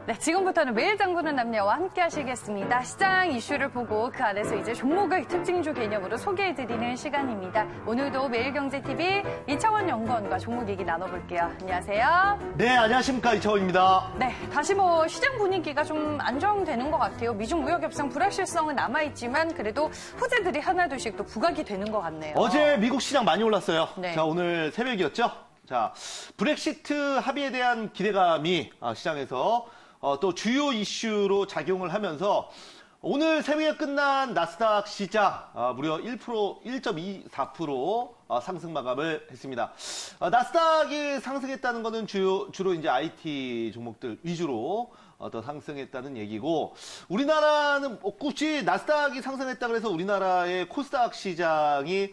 네, 지금부터는 매일 장보는 남녀와 함께 하시겠습니다. 시장 이슈를 보고 그 안에서 이제 종목을 특징주 개념으로 소개해드리는 시간입니다. 오늘도 매일경제TV 이차원 연구원과 종목 얘기 나눠볼게요. 안녕하세요. 네, 안녕하십니까. 이차원입니다. 네, 다시 시장 분위기가 좀 안정되는 것 같아요. 미중 무역 협상 불확실성은 남아있지만 그래도 호재들이 하나둘씩 또 부각이 되는 것 같네요. 어제 미국 시장 많이 올랐어요. 네. 자, 오늘 새벽이었죠. 자, 브렉시트 합의에 대한 기대감이 시장에서 또 주요 이슈로 작용을 하면서 오늘 새벽에 끝난 나스닥 시장 무려 1.24% 상승 마감을 했습니다. 나스닥이 상승했다는 것은 주로 이제 IT 종목들 위주로 더 상승했다는 얘기고, 우리나라는 굳이 나스닥이 상승했다 그래서 우리나라의 코스닥 시장이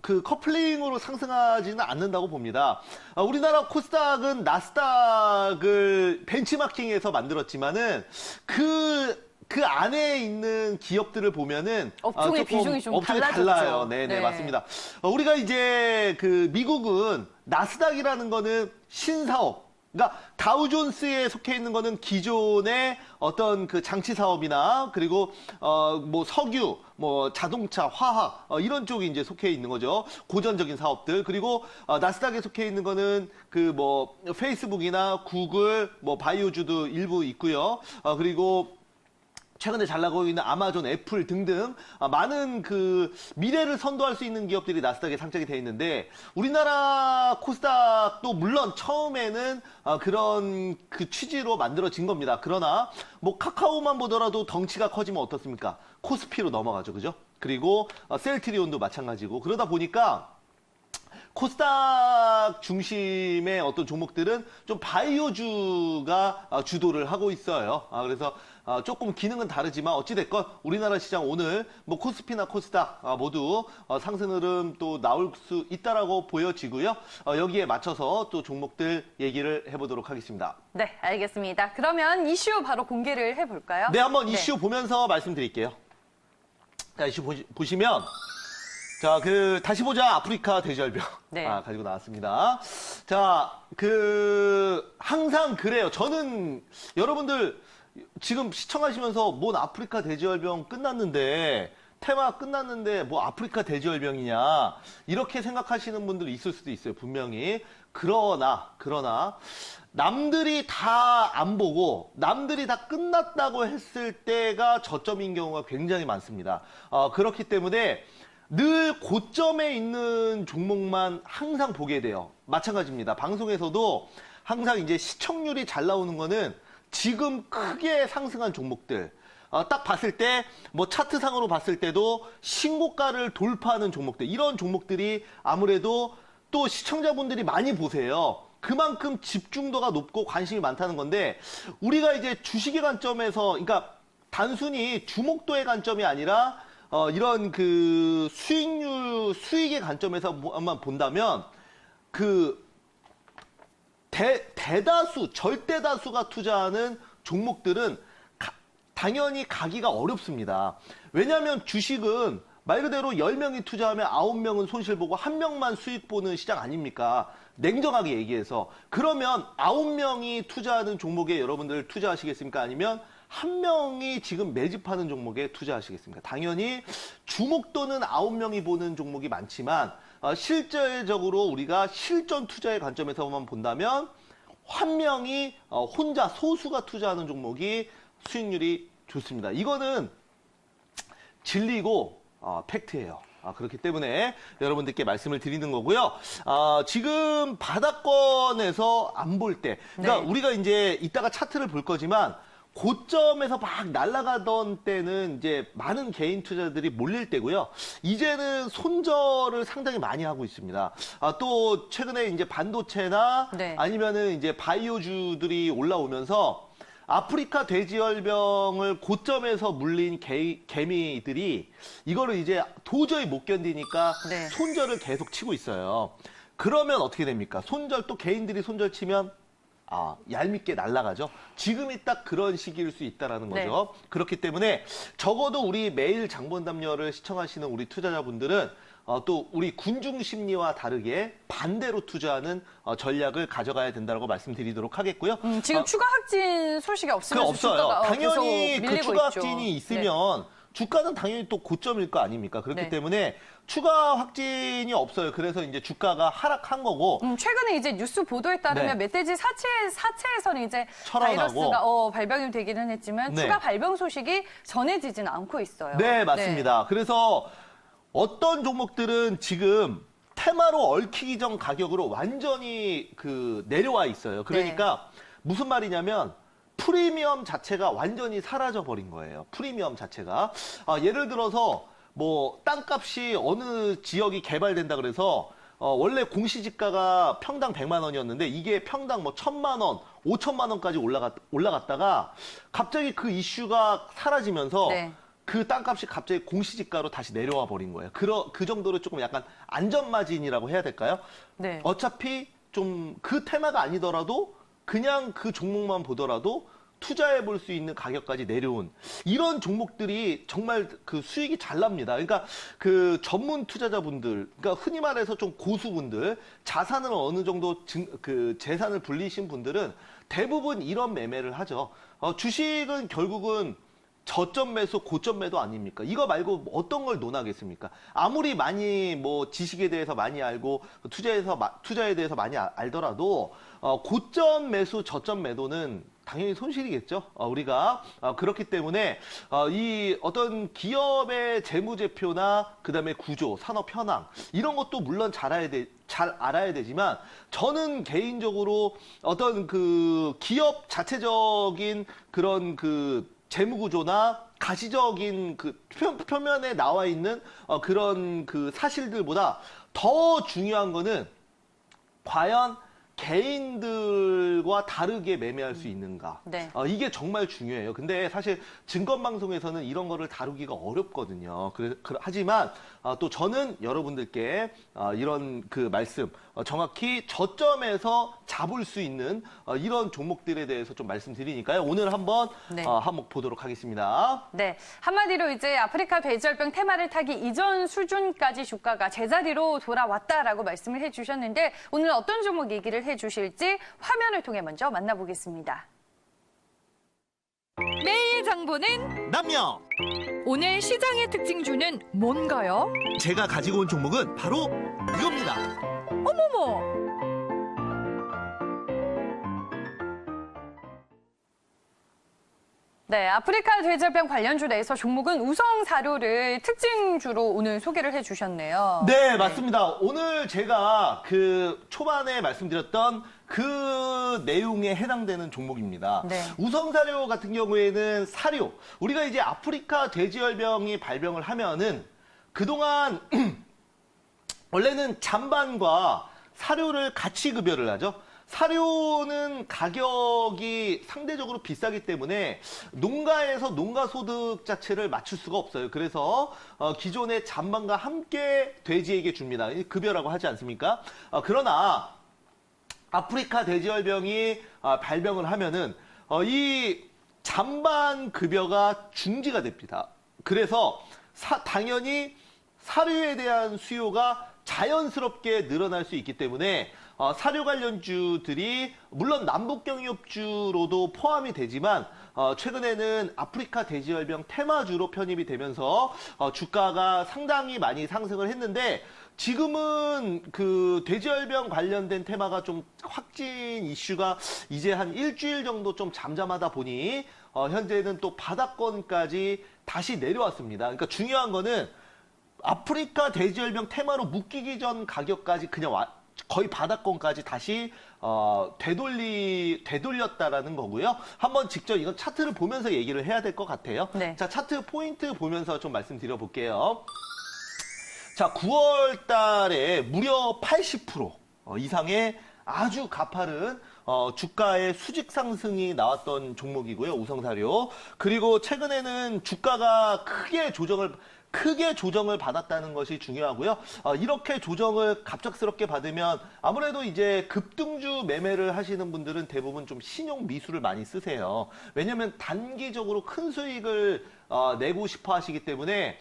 그 커플링으로 상승하지는 않는다고 봅니다. 우리나라 코스닥은 나스닥을 벤치마킹해서 만들었지만은 그 안에 있는 기업들을 보면은 업종의 비중이 좀 업종이 달라졌죠. 달라요. 네네, 네. 맞습니다. 우리가 이제 그 미국은 나스닥이라는 거는 신사업, 그러니까 다우존스에 속해 있는 거는 기존의 어떤 그 장치 사업이나 그리고 뭐 석유, 뭐 자동차, 화학 이런 쪽이 이제 속해 있는 거죠. 고전적인 사업들. 그리고 나스닥에 속해 있는 거는 그 뭐 페이스북이나 구글, 뭐 바이오주도 일부 있고요. 그리고 최근에 잘 나가고 있는 아마존, 애플 등등 많은 그 미래를 선도할 수 있는 기업들이 나스닥에 상장이 돼 있는데, 우리나라 코스닥도 물론 처음에는 그런 그 취지로 만들어진 겁니다. 그러나 뭐 카카오만 보더라도 덩치가 커지면 어떻습니까? 코스피로 넘어가죠, 그죠? 그리고 셀트리온도 마찬가지고, 그러다 보니까 코스닥 중심의 어떤 종목들은 좀 바이오주가 주도를 하고 있어요. 그래서 조금 기능은 다르지만 어찌됐건 우리나라 시장 오늘 뭐 코스피나 코스닥 모두 상승 흐름 또 나올 수 있다라고 보여지고요. 여기에 맞춰서 또 종목들 얘기를 해보도록 하겠습니다. 네, 알겠습니다. 그러면 이슈 바로 공개를 해볼까요? 네, 한번 이슈 보면서 말씀드릴게요. 자, 이슈 보시면, 자, 다시 보자 아프리카 돼지열병. 네. 가지고 나왔습니다. 자, 항상 그래요. 저는 여러분들 지금 시청하시면서 뭔 아프리카 돼지열병 끝났는데, 테마 끝났는데 뭐 아프리카 돼지열병이냐, 이렇게 생각하시는 분들이 있을 수도 있어요. 분명히. 그러나 남들이 다 안 보고 남들이 다 끝났다고 했을 때가 저점인 경우가 굉장히 많습니다. 그렇기 때문에 늘 고점에 있는 종목만 항상 보게 돼요. 마찬가지입니다. 방송에서도 항상 이제 시청률이 잘 나오는 거는 지금 크게 상승한 종목들, 딱 봤을 때 뭐 차트상으로 봤을 때도 신고가를 돌파하는 종목들, 이런 종목들이 아무래도 또 시청자분들이 많이 보세요. 그만큼 집중도가 높고 관심이 많다는 건데, 우리가 이제 주식의 관점에서, 그러니까 단순히 주목도의 관점이 아니라 이런 그 수익의 관점에서만 본다면, 절대 다수가 투자하는 종목들은 당연히 가기가 어렵습니다. 왜냐하면 주식은 말 그대로 10명이 투자하면 9명은 손실 보고 1명만 수익 보는 시장 아닙니까? 냉정하게 얘기해서. 그러면 9명이 투자하는 종목에 여러분들 투자하시겠습니까? 아니면 1명이 지금 매집하는 종목에 투자하시겠습니까? 당연히 주목도는 9명이 보는 종목이 많지만 실제적으로 우리가 실전 투자의 관점에서만 본다면 1명이 혼자 소수가 투자하는 종목이 수익률이 좋습니다. 이거는 진리고 팩트예요. 그렇기 때문에 여러분들께 말씀을 드리는 거고요. 지금 바닥권에서 안 볼 때, 그러니까 네. 우리가 이제 이따가 차트를 볼 거지만 고점에서 막 날아가던 때는 이제 많은 개인 투자들이 몰릴 때고요. 이제는 손절을 상당히 많이 하고 있습니다. 또 최근에 이제 반도체나 네. 아니면은 이제 바이오주들이 올라오면서 아프리카 돼지열병을 고점에서 물린 개미들이 이거를 이제 도저히 못 견디니까 네. 손절을 계속 치고 있어요. 그러면 어떻게 됩니까? 또 개인들이 손절 치면 얄밉게 날아가죠. 지금이 딱 그런 시기일 수 있다는 거죠. 그렇기 때문에 적어도 우리 매일 장본담녀를 시청하시는 우리 투자자분들은 또 우리 군중 심리와 다르게 반대로 투자하는 전략을 가져가야 된다고 말씀드리도록 하겠고요. 지금 추가 확진 소식이 없으면서 없어요. 주가가 당연히 계속 그 밀리고 추가 있죠. 확진이 있으면 주가는 당연히 또 고점일 거 아닙니까? 그렇기 네. 때문에 추가 확진이 없어요. 그래서 이제 주가가 하락한 거고. 최근에 이제 뉴스 보도에 따르면 네. 멧돼지 사체에서는 이제 철원하고. 바이러스가 발병이 되기는 했지만 네. 추가 발병 소식이 전해지지는 않고 있어요. 네, 맞습니다. 그래서 어떤 종목들은 지금 테마로 얽히기 전 가격으로 완전히 내려와 있어요. 그러니까 무슨 말이냐면 프리미엄 자체가 완전히 사라져 버린 거예요. 프리미엄 자체가. 예를 들어서 뭐 땅값이 어느 지역이 개발된다 그래서 원래 공시지가가 평당 100만 원이었는데 이게 평당 뭐 1,000만 원, 5천만 원까지 올라갔다가 갑자기 그 이슈가 사라지면서 네. 그 땅값이 갑자기 공시지가로 다시 내려와 버린 거예요. 그 정도로 조금 약간 안전마진이라고 해야 될까요? 네. 어차피 좀 그 테마가 아니더라도 그냥 그 종목만 보더라도 투자해 볼 수 있는 가격까지 내려온 이런 종목들이 정말 그 수익이 잘 납니다. 그러니까 그 전문 투자자분들, 그러니까 흔히 말해서 좀 고수분들, 자산을 어느 정도 재산을 불리신 분들은 대부분 이런 매매를 하죠. 주식은 결국은 저점 매수, 고점 매도 아닙니까? 이거 말고 어떤 걸 논하겠습니까? 아무리 많이 뭐 지식에 대해서 많이 알고 투자에 대해서 많이 알더라도 고점 매수, 저점 매도는 당연히 손실이겠죠. 우리가 그렇기 때문에 이 어떤 기업의 재무제표나 그다음에 구조, 산업 현황 이런 것도 물론 잘 알아야 되지만 저는 개인적으로 어떤 그 기업 자체적인 그런 재무구조나 가시적인 표면에 나와 있는 그런 사실들보다 더 중요한 거는 과연 개인들과 다르게 매매할 수 있는가. 네. 이게 정말 중요해요. 근데 사실 증권방송에서는 이런 거를 다루기가 어렵거든요. 하지만 또 저는 여러분들께 이런 말씀, 정확히 저점에서 잡을 수 있는 이런 종목들에 대해서 좀 말씀드리니까요. 오늘 한번 한번 보도록 하겠습니다. 네, 한마디로 이제 아프리카 돼지열병 테마를 타기 이전 수준까지 주가가 제자리로 돌아왔다라고 말씀을 해주셨는데 오늘 어떤 종목 얘기를 해주실지 화면을 통해 먼저 만나보겠습니다. 매일 장보는 남녀! 오늘 시장의 특징주는 뭔가요? 제가 가지고 온 종목은 바로 이겁니다. 어머머! 네, 아프리카 돼지열병 관련주 내에서 종목은 우성사료를 특징주로 오늘 소개를 해주셨네요. 네, 맞습니다. 오늘 제가 초반에 말씀드렸던 그 내용에 해당되는 종목입니다. 네. 우성사료 같은 경우에는 사료, 우리가 이제 아프리카 돼지열병이 발병을 하면은 그동안 원래는 잔반과 사료를 같이 급여를 하죠. 사료는 가격이 상대적으로 비싸기 때문에 농가에서 농가 소득 자체를 맞출 수가 없어요. 그래서 기존의 잔반과 함께 돼지에게 줍니다. 급여라고 하지 않습니까? 그러나 아프리카 돼지열병이 발병을 하면은 이 잔반 급여가 중지가 됩니다. 그래서 당연히 사료에 대한 수요가 자연스럽게 늘어날 수 있기 때문에 사료 관련주들이 물론 남북경협주로도 포함이 되지만 최근에는 아프리카 돼지열병 테마주로 편입이 되면서 주가가 상당히 많이 상승을 했는데 지금은 돼지열병 관련된 테마가 좀 확진 이슈가 이제 한 일주일 정도 좀 잠잠하다 보니 현재는 또 바닥권까지 다시 내려왔습니다. 그러니까 중요한 거는 아프리카 돼지열병 테마로 묶이기 전 가격까지 그냥 거의 바닥권까지 다시 되돌렸다라는 거고요. 한번 직접 이건 차트를 보면서 얘기를 해야 될 것 같아요. 네. 자, 차트 포인트 보면서 좀 말씀드려 볼게요. 자, 9월 달에 무려 80% 이상의 아주 가파른 주가의 수직 상승이 나왔던 종목이고요. 우성사료. 그리고 최근에는 주가가 크게 크게 조정을 받았다는 것이 중요하고요. 이렇게 조정을 갑작스럽게 받으면 아무래도 이제 급등주 매매를 하시는 분들은 대부분 좀 신용 미수를 많이 쓰세요. 왜냐하면 단기적으로 큰 수익을 내고 싶어 하시기 때문에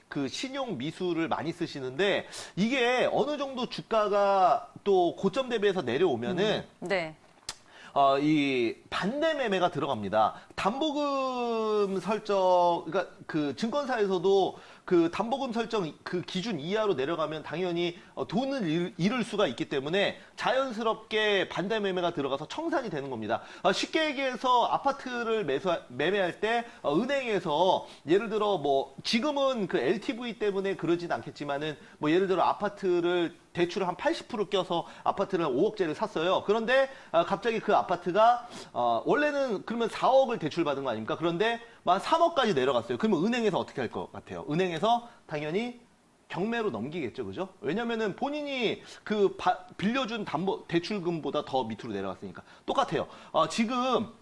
그 신용 미수를 많이 쓰시는데 이게 어느 정도 주가가 또 고점 대비해서 내려오면은 네. 이 반대 매매가 들어갑니다. 담보금 설정, 그러니까 그 증권사에서도 그 담보금 설정 그 기준 이하로 내려가면 당연히 돈을 잃을 수가 있기 때문에 자연스럽게 반대 매매가 들어가서 청산이 되는 겁니다. 쉽게 얘기해서 아파트를 매매할 때 은행에서 예를 들어 뭐 지금은 그 LTV 때문에 그러진 않겠지만은 뭐 예를 들어 아파트를 대출을 한 80% 껴서 아파트를 5억짜리를 샀어요. 그런데 갑자기 그 아파트가 원래는 그러면 4억을 대출받은 거 아닙니까? 그런데 한 3억까지 내려갔어요. 그러면 은행에서 어떻게 할 것 같아요? 은행에서 당연히 경매로 넘기겠죠, 그죠? 왜냐면은 본인이 그 빌려준 대출금보다 더 밑으로 내려갔으니까. 똑같아요. 지금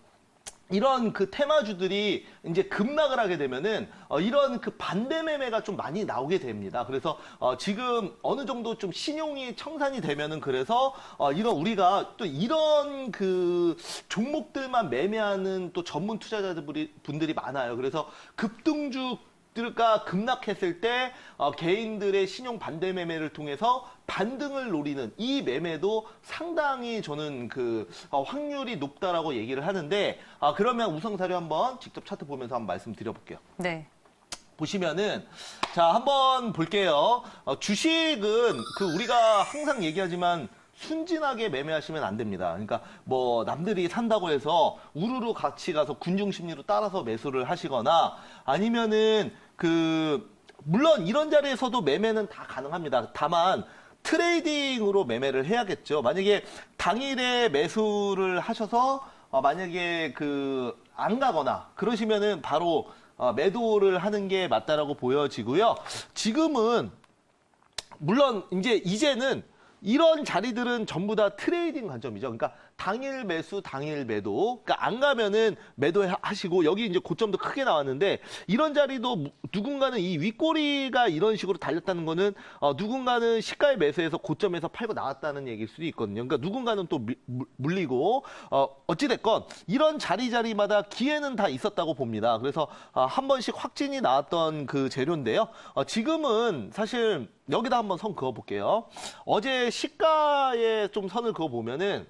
이런 그 테마주들이 이제 급락을 하게 되면은 이런 그 반대 매매가 좀 많이 나오게 됩니다. 그래서 지금 어느 정도 좀 신용이 청산이 되면은 그래서 이런 우리가 또 이런 그 종목들만 매매하는 또 전문 투자자분들이 많아요. 그래서 급등주 가 급락했을 때 개인들의 신용 반대 매매를 통해서 반등을 노리는 이 매매도 상당히 저는 그 확률이 높다라고 얘기를 하는데 그러면 우성사료 한번 직접 차트 보면서 한번 말씀드려볼게요. 네. 보시면은 자 한번 볼게요. 주식은 그 우리가 항상 얘기하지만 순진하게 매매하시면 안 됩니다. 그러니까 뭐 남들이 산다고 해서 우르르 같이 가서 군중 심리로 따라서 매수를 하시거나 아니면은 그 물론 이런 자리에서도 매매는 다 가능합니다. 다만 트레이딩으로 매매를 해야겠죠. 만약에 당일에 매수를 하셔서 만약에 그 안 가거나 그러시면은 바로 매도를 하는 게 맞다라고 보여지고요. 지금은 물론 이제는 이런 자리들은 전부 다 트레이딩 관점이죠. 그러니까 당일 매수, 당일 매도. 그러니까 안 가면은 매도하시고 여기 이제 고점도 크게 나왔는데 이런 자리도 누군가는 이 윗꼬리가 이런 식으로 달렸다는 거는 누군가는 시가에 매수해서 고점에서 팔고 나왔다는 얘기일 수도 있거든요. 그러니까 누군가는 또 물리고 어찌됐건 이런 자리마다 기회는 다 있었다고 봅니다. 그래서 한 번씩 확진이 나왔던 그 재료인데요. 지금은 사실 여기다 한번 선 그어볼게요. 어제 시가에 좀 선을 그어보면은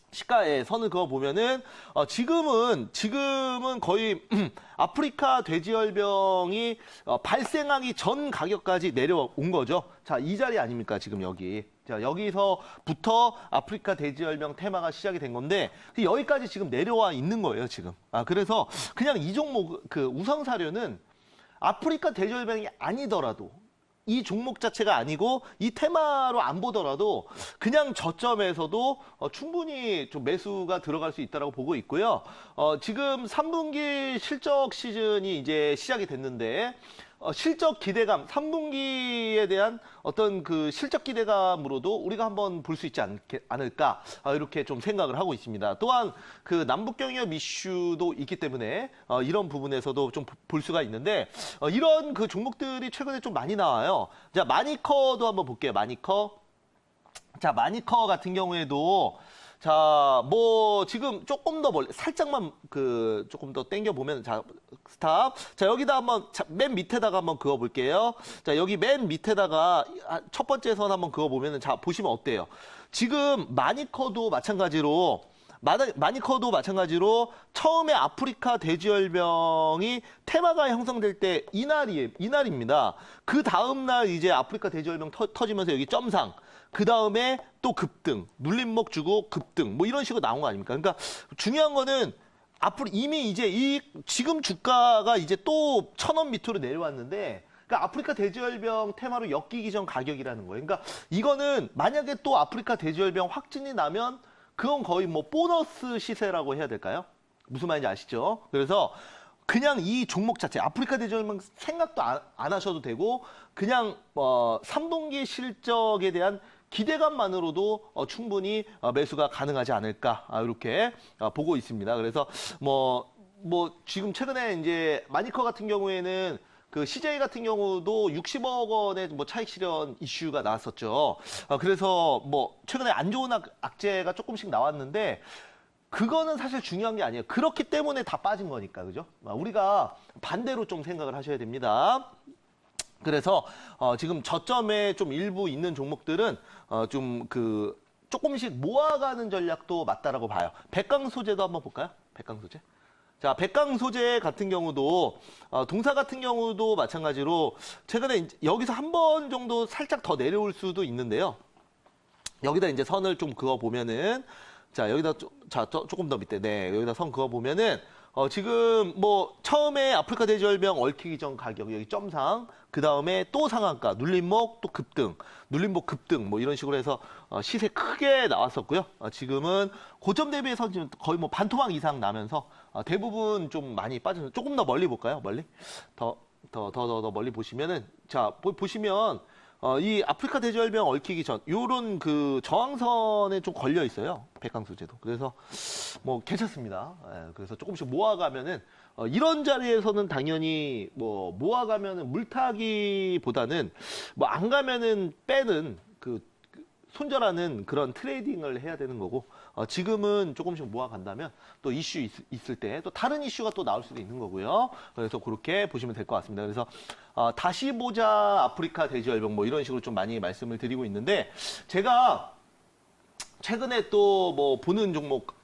시가에 선을 그어보면은 지금은 거의 아프리카 돼지열병이 발생하기 전 가격까지 내려온 거죠. 자, 이 자리 아닙니까 지금 여기. 자, 여기서부터 아프리카 돼지열병 테마가 시작이 된 건데 여기까지 지금 내려와 있는 거예요 지금. 그래서 그냥 이 종목 그 우성사료는 아프리카 돼지열병이 아니더라도 이 종목 자체가 아니고 이 테마로 안 보더라도 그냥 저점에서도 충분히 좀 매수가 들어갈 수 있다고 보고 있고요. 지금 3분기 실적 시즌이 이제 시작이 됐는데 실적 기대감, 3분기에 대한 어떤 그 실적 기대감으로도 우리가 한번 볼 수 있지 않을까 이렇게 좀 생각을 하고 있습니다. 또한 그 남북경협 이슈도 있기 때문에 이런 부분에서도 좀 볼 수가 있는데 이런 그 종목들이 최근에 좀 많이 나와요. 자, 마니커도 한번 볼게요. 마니커. 자, 마니커 같은 경우에도 자, 뭐 지금 조금 더 살짝만 조금 더 당겨 보면 자, 스탑. 자, 여기다 한번 맨 밑에다가 한번 그어 볼게요. 자, 여기 맨 밑에다가 첫 번째 선 한번 그어 보면은 자, 보시면 어때요? 지금 마니커도 마찬가지로 처음에 아프리카 돼지열병이 테마가 형성될 때 이날입니다. 그 다음날 이제 아프리카 돼지열병 터지면서 여기 점상. 그 다음에 또 급등, 눌림목 주고 급등, 뭐 이런 식으로 나온 거 아닙니까? 그러니까 중요한 거는 앞으로 이미 이제 지금 주가가 이제 또 1,000원 밑으로 내려왔는데, 그러니까 아프리카 돼지열병 테마로 엮이기 전 가격이라는 거예요. 그러니까 이거는 만약에 또 아프리카 돼지열병 확진이 나면 그건 거의 뭐 보너스 시세라고 해야 될까요? 무슨 말인지 아시죠? 그래서 그냥 이 종목 자체 아프리카 돼지열병 생각도 안 하셔도 되고 그냥 3분기 실적에 대한 기대감만으로도 충분히 매수가 가능하지 않을까 이렇게 보고 있습니다. 그래서 뭐 지금 최근에 이제 마니커 같은 경우에는 그 CJ 같은 경우도 60억 원의 뭐 차익 실현 이슈가 나왔었죠. 그래서 뭐 최근에 안 좋은 악재가 조금씩 나왔는데 그거는 사실 중요한 게 아니에요. 그렇기 때문에 다 빠진 거니까, 그죠? 우리가 반대로 좀 생각을 하셔야 됩니다. 그래서 지금 저점에 좀 일부 있는 종목들은 좀 그 조금씩 모아가는 전략도 맞다라고 봐요. 백강 소재도 한번 볼까요? 백강 소재. 자, 백강 소재 같은 경우도 동사 같은 경우도 마찬가지로 최근에 이제 여기서 한 번 정도 살짝 더 내려올 수도 있는데요. 여기다 이제 선을 좀 그어 보면은 자, 여기다 조금 더 밑에 네, 여기다 선 그어 보면은 지금 뭐 처음에 아프리카 돼지열병 얽히기 전 가격 여기 점상 그 다음에 또 상한가 눌림목 또 급등 눌림목 급등 뭐 이런 식으로 해서 시세 크게 나왔었고요. 지금은 고점 대비해서 지금 거의 뭐 반토막 이상 나면서 대부분 좀 많이 빠져서 조금 더 멀리 볼까요? 멀리 더 멀리 보시면은 자 보시면 이 아프리카 돼지열병 얽히기 전 요런 그 저항선에 좀 걸려 있어요. 백강소재도. 그래서 뭐 괜찮습니다. 예, 그래서 조금씩 모아가면은 이런 자리에서는 당연히 뭐 모아가면은 물타기보다는 뭐 안 가면은 빼는 그 손절하는 그런 트레이딩을 해야 되는 거고 지금은 조금씩 모아간다면 또 이슈 있을 때 또 다른 이슈가 또 나올 수도 있는 거고요. 그래서 그렇게 보시면 될 것 같습니다. 그래서 다시 보자 아프리카 돼지열병 뭐 이런 식으로 좀 많이 말씀을 드리고 있는데 제가 최근에 또 뭐 보는 종목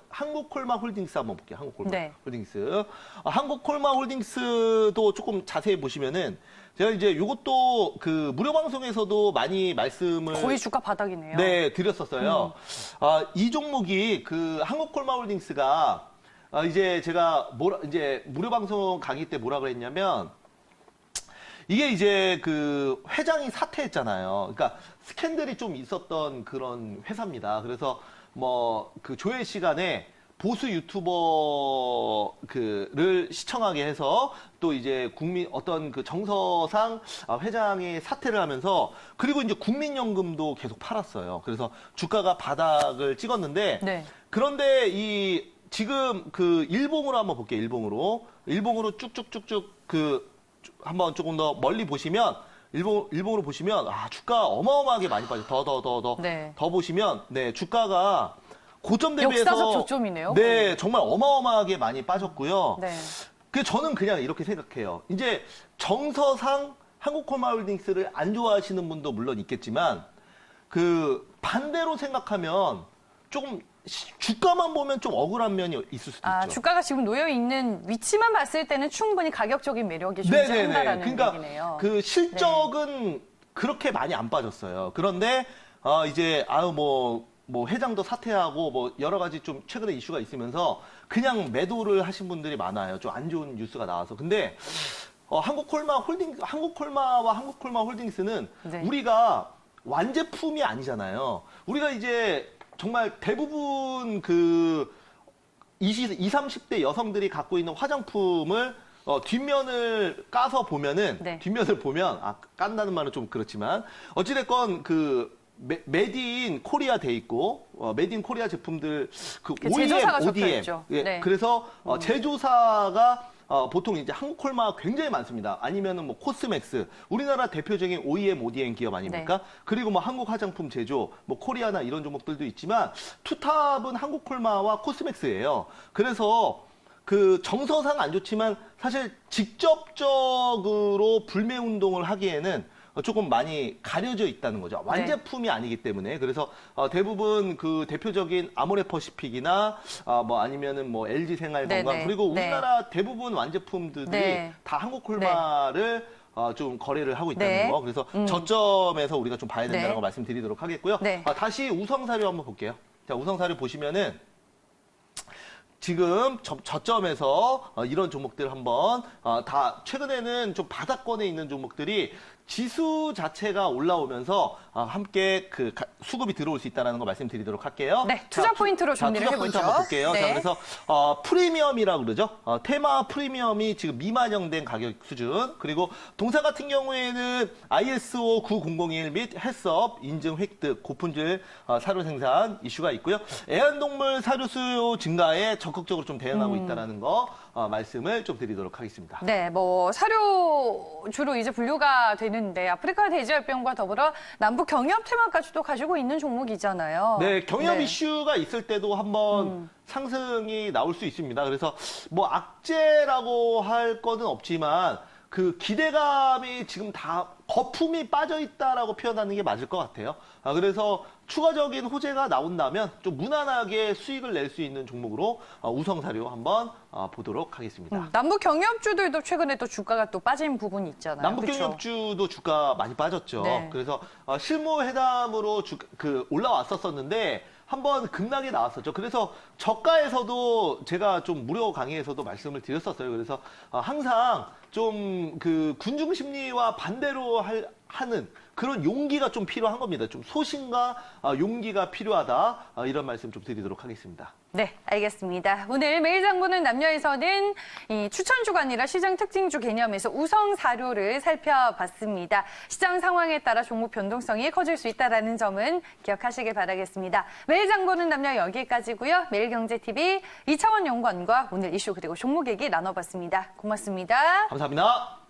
한국콜마 홀딩스 한번 볼게요. 한국콜마 네. 홀딩스. 한국콜마 홀딩스도 조금 자세히 보시면은 제가 이제 이것도 그 무료 방송에서도 많이 말씀을 거의 주가 바닥이네요. 네, 드렸었어요. 이 종목이 그 한국콜마 홀딩스가 이제 제가 이제 무료 방송 강의 때 뭐라 그랬냐면 이게 이제 그 회장이 사퇴했잖아요. 그러니까 스캔들이 좀 있었던 그런 회사입니다. 그래서 뭐 그 조회 시간에 보수 유튜버를 시청하게 해서 또 이제 어떤 그 정서상 회장이 사퇴를 하면서 그리고 이제 국민연금도 계속 팔았어요. 그래서 주가가 바닥을 찍었는데 네. 그런데 지금 그 일봉으로 한번 볼게요. 일봉으로 쭉쭉쭉쭉 한번 조금 더 멀리 보시면 일봉으로 보시면 주가 어마어마하게 많이 빠져. 네. 더 보시면 네, 주가가 고점 대비해서 역사적 저점이네요. 네, 정말 어마어마하게 많이 빠졌고요. 네. 저는 그냥 이렇게 생각해요. 이제 정서상 한국콜마홀딩스를 안 좋아하시는 분도 물론 있겠지만 그 반대로 생각하면 조금 주가만 보면 좀 억울한 면이 있을 수도 있죠. 주가가 지금 놓여 있는 위치만 봤을 때는 충분히 가격적인 매력이 존재한다라는 그러니까 얘기네요. 그 실적은 그렇게 많이 안 빠졌어요. 그런데 이제 뭐 회장도 사퇴하고 뭐 여러 가지 좀 최근에 이슈가 있으면서 그냥 매도를 하신 분들이 많아요. 좀 안 좋은 뉴스가 나와서. 근데 한국콜마와 한국콜마 홀딩스는 네. 우리가 완제품이 아니잖아요. 우리가 이제 정말 대부분 그 20, 30대 여성들이 갖고 있는 화장품을 뒷면을 까서 보면은 네. 뒷면을 보면 깐다는 말은 좀 그렇지만 어찌됐건 그 메디인 코리아 돼 있고 메디인 코리아 제품들 그 제조사가 OEM, 적혀 있죠. 예, 네. 그래서 제조사가 보통 이제 한국콜마 굉장히 많습니다. 아니면은 뭐 코스맥스, 우리나라 대표적인 OEM, ODM 기업 아닙니까? 네. 그리고 뭐 한국 화장품 제조, 뭐 코리아나 이런 종목들도 있지만 투탑은 한국콜마와 코스맥스예요. 그래서 그 정서상 안 좋지만 사실 직접적으로 불매 운동을 하기에는 조금 많이 가려져 있다는 거죠. 완제품이 아니기 때문에. 그래서 대부분 그 대표적인 아모레퍼시픽이나 뭐 아니면은 뭐 LG 생활건강 네네. 그리고 우리나라 대부분 완제품들이 네. 다 한국콜마를 좀 거래를 하고 있다는 네. 거. 그래서 저점에서 우리가 좀 봐야 된다는 네. 거 말씀드리도록 하겠고요. 네. 다시 우성사료 한번 볼게요. 자, 우성사료 보시면은 지금 저점에서 이런 종목들 한번 다 최근에는 좀 바닥권에 있는 종목들이 지수 자체가 올라오면서 함께 그 수급이 들어올 수 있다는 거 말씀드리도록 할게요. 네, 투자 포인트로 정리를 투자 포인트 해보죠. 한번 볼게요. 네. 자, 그래서 프리미엄이라고 그러죠. 테마 프리미엄이 지금 미반영된 가격 수준. 그리고 동사 같은 경우에는 ISO 9001 및 헬스업 인증 획득, 고품질 사료 생산 이슈가 있고요. 애완동물 사료 수요 증가에 적극적으로 좀 대응하고 있다는 거 말씀을 좀 드리도록 하겠습니다. 네, 뭐 사료주로 이제 분류가 되는데 아프리카 돼지열병과 더불어 남북 경협 테마까지도 가지고 있는 종목이잖아요. 네, 경협 네. 이슈가 있을 때도 한번 상승이 나올 수 있습니다. 그래서 뭐 악재라고 할 거는 없지만 그 기대감이 지금 다 거품이 빠져 있다라고 표현하는 게 맞을 것 같아요. 그래서 추가적인 호재가 나온다면 좀 무난하게 수익을 낼 수 있는 종목으로 우성사료 한번 보도록 하겠습니다. 남북 경협주들도 최근에 또 주가가 또 빠진 부분이 있잖아요. 남북 그쵸? 경협주도 주가 많이 빠졌죠. 네. 그래서 실무 회담으로 올라왔었는데 한번 급락이 나왔었죠. 그래서 저가에서도 제가 좀 무료 강의에서도 말씀을 드렸었어요. 그래서 항상 좀 그 군중 심리와 반대로 하는 그런 용기가 좀 필요한 겁니다. 좀 소신과 용기가 필요하다. 이런 말씀 좀 드리도록 하겠습니다. 네, 알겠습니다. 오늘 매일장보는 남녀에서는 이 추천주가 아니라 시장 특징주 개념에서 우성 사료를 살펴봤습니다. 시장 상황에 따라 종목 변동성이 커질 수 있다는 점은 기억하시길 바라겠습니다. 매일장보는 남녀 여기까지고요. 매일경제TV 이차원 연구원과 오늘 이슈 그리고 종목 얘기 나눠봤습니다. 고맙습니다. 감사합니다.